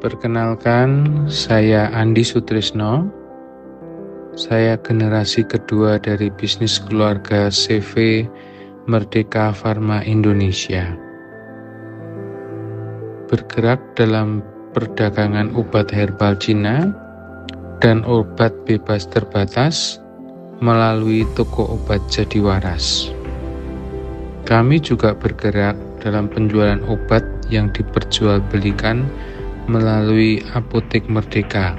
Perkenalkan, saya Andi Sutrisno. Saya generasi kedua dari bisnis keluarga CV Merdeka Farma Indonesia. Bergerak dalam perdagangan obat herbal Cina dan obat bebas terbatas melalui toko obat Jadiwaras. Kami juga bergerak dalam penjualan obat yang diperjualbelikan melalui Apotek Merdeka.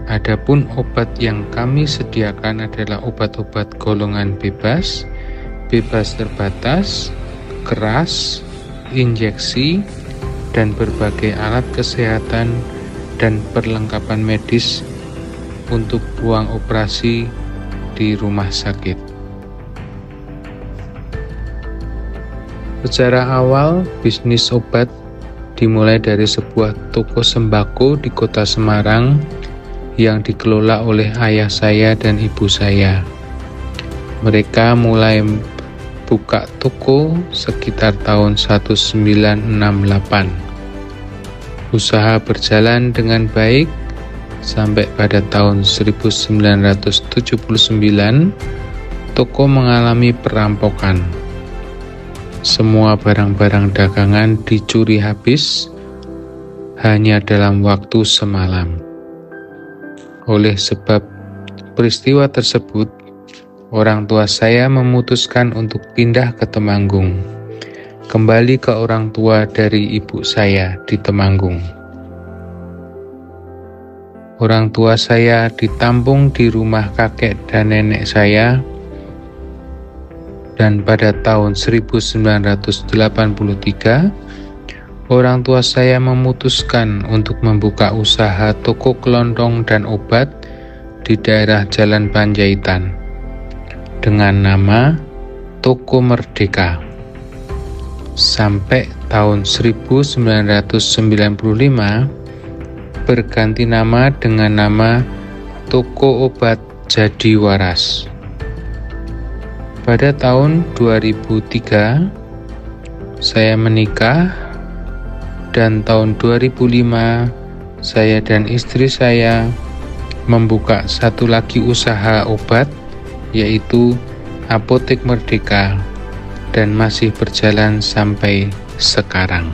Adapun obat yang kami sediakan adalah obat-obat golongan bebas, bebas terbatas, keras, injeksi, dan berbagai alat kesehatan dan perlengkapan medis untuk ruang operasi di rumah sakit. Secara awal, bisnis obat dimulai dari sebuah toko sembako di kota Semarang yang dikelola oleh ayah saya dan ibu saya. Mereka mulai buka toko sekitar tahun 1968. Usaha berjalan dengan baik sampai pada tahun 1979 toko mengalami perampokan. Semua barang-barang dagangan dicuri habis hanya dalam waktu semalam. Oleh sebab peristiwa tersebut, orang tua saya memutuskan untuk pindah ke Temanggung, kembali ke orang tua dari ibu saya di Temanggung. Orang tua saya ditampung di rumah kakek dan nenek saya, dan pada tahun 1983, orang tua saya memutuskan untuk membuka usaha toko kelontong dan obat di daerah Jalan Panjaitan dengan nama Toko Merdeka. Sampai tahun 1995 berganti nama dengan nama Toko Obat Jadiwaras. Pada tahun 2003, saya menikah, dan tahun 2005, saya dan istri saya membuka satu lagi usaha obat, yaitu Apotek Merdeka, dan masih berjalan sampai sekarang.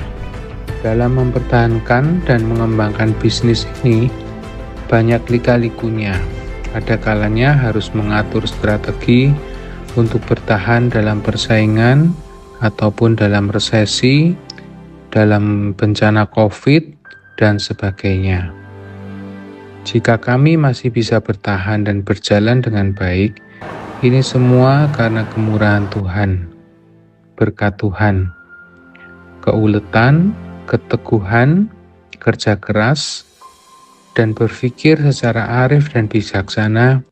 Dalam mempertahankan dan mengembangkan bisnis ini, banyak lika-likunya. Ada kalanya harus mengatur strategi untuk bertahan dalam persaingan ataupun dalam resesi, dalam bencana COVID, dan sebagainya. Jika kami masih bisa bertahan dan berjalan dengan baik, ini semua karena kemurahan Tuhan, berkat Tuhan, keuletan, keteguhan, kerja keras, dan berpikir secara arif dan bijaksana,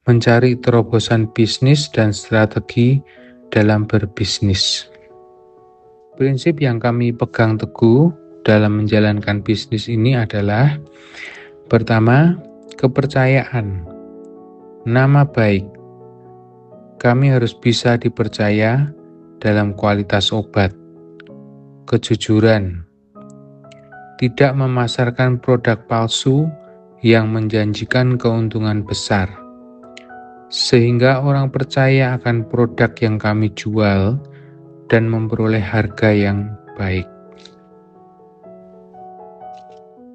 mencari terobosan bisnis dan strategi dalam berbisnis. Prinsip yang kami pegang teguh dalam menjalankan bisnis ini adalah: pertama, kepercayaan, nama baik. Kami harus bisa dipercaya dalam kualitas obat, kejujuran, tidak memasarkan produk palsu yang menjanjikan keuntungan besar, sehingga orang percaya akan produk yang kami jual dan memperoleh harga yang baik.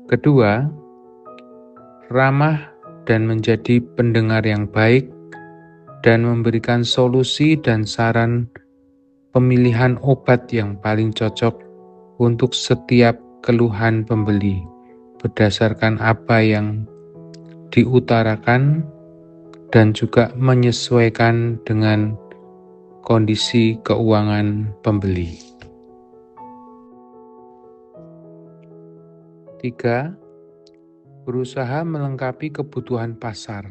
Kedua, ramah dan menjadi pendengar yang baik dan memberikan solusi dan saran pemilihan obat yang paling cocok untuk setiap keluhan pembeli berdasarkan apa yang diutarakan dan juga menyesuaikan dengan kondisi keuangan pembeli. 3. Berusaha melengkapi kebutuhan pasar.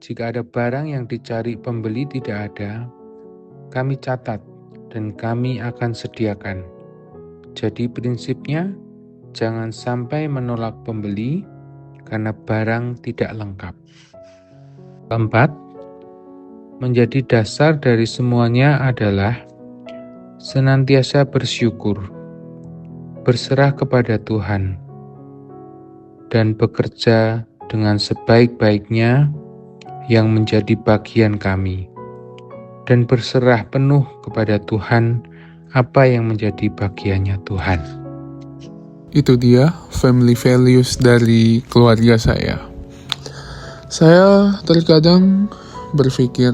Jika ada barang yang dicari pembeli tidak ada, kami catat dan kami akan sediakan. Jadi prinsipnya, jangan sampai menolak pembeli karena barang tidak lengkap. Keempat, menjadi dasar dari semuanya adalah senantiasa bersyukur, berserah kepada Tuhan, dan bekerja dengan sebaik-baiknya yang menjadi bagian kami, dan berserah penuh kepada Tuhan apa yang menjadi bagiannya Tuhan. Itu dia family values dari keluarga saya. Saya terkadang berpikir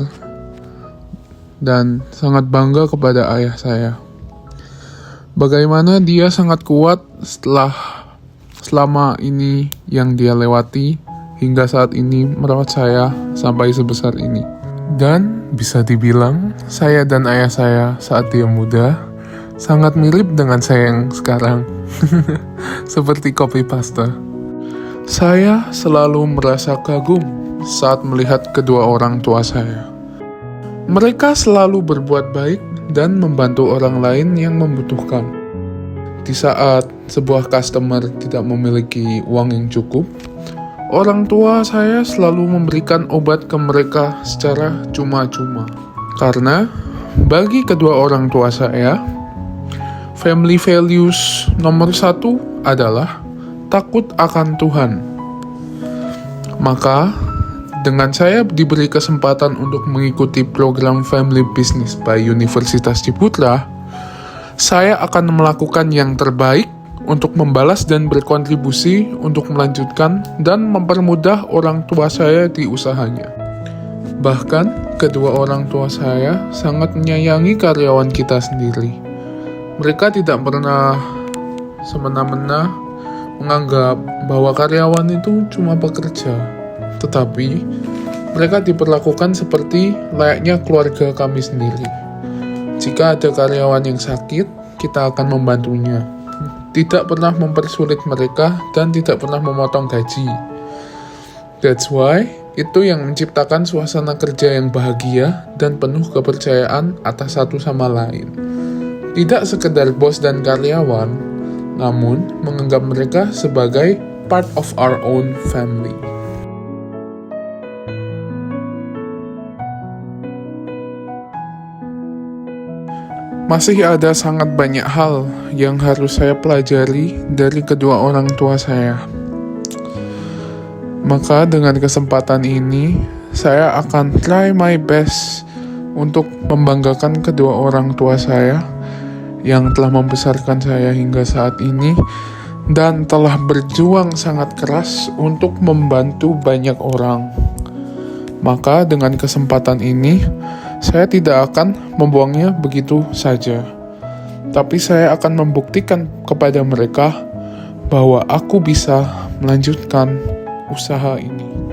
dan sangat bangga kepada ayah saya. Bagaimana dia sangat kuat selama ini yang dia lewati hingga saat ini merawat saya sampai sebesar ini. Dan bisa dibilang saya dan ayah saya saat dia muda sangat mirip dengan saya yang sekarang. Seperti copy paste. Saya selalu merasa kagum saat melihat kedua orang tua saya. Mereka selalu berbuat baik dan membantu orang lain yang membutuhkan. Di saat sebuah customer tidak memiliki uang yang cukup, orang tua saya selalu memberikan obat ke mereka secara cuma-cuma. Karena bagi kedua orang tua saya, family values nomor 1 adalah takut akan Tuhan. Maka, dengan saya diberi kesempatan untuk mengikuti program Family Business by Universitas Ciputra, saya akan melakukan yang terbaik untuk membalas dan berkontribusi untuk melanjutkan dan mempermudah orang tua saya di usahanya. Bahkan, kedua orang tua saya sangat menyayangi karyawan kita sendiri. Mereka tidak pernah semena-mena menganggap bahwa karyawan itu cuma pekerja, tetapi mereka diperlakukan seperti layaknya keluarga kami sendiri. Jika ada karyawan yang sakit, kita akan membantunya. Tidak pernah mempersulit mereka dan tidak pernah memotong gaji. That's why itu yang menciptakan suasana kerja yang bahagia dan penuh kepercayaan atas satu sama lain. Tidak sekedar bos dan karyawan, namun menganggap mereka sebagai part of our own family. Masih ada sangat banyak hal yang harus saya pelajari dari kedua orang tua saya. Maka dengan kesempatan ini, saya akan try my best untuk membanggakan kedua orang tua saya yang telah membesarkan saya hingga saat ini dan telah berjuang sangat keras untuk membantu banyak orang. Maka dengan kesempatan ini, saya tidak akan membuangnya begitu saja. Tapi saya akan membuktikan kepada mereka bahwa aku bisa melanjutkan usaha ini.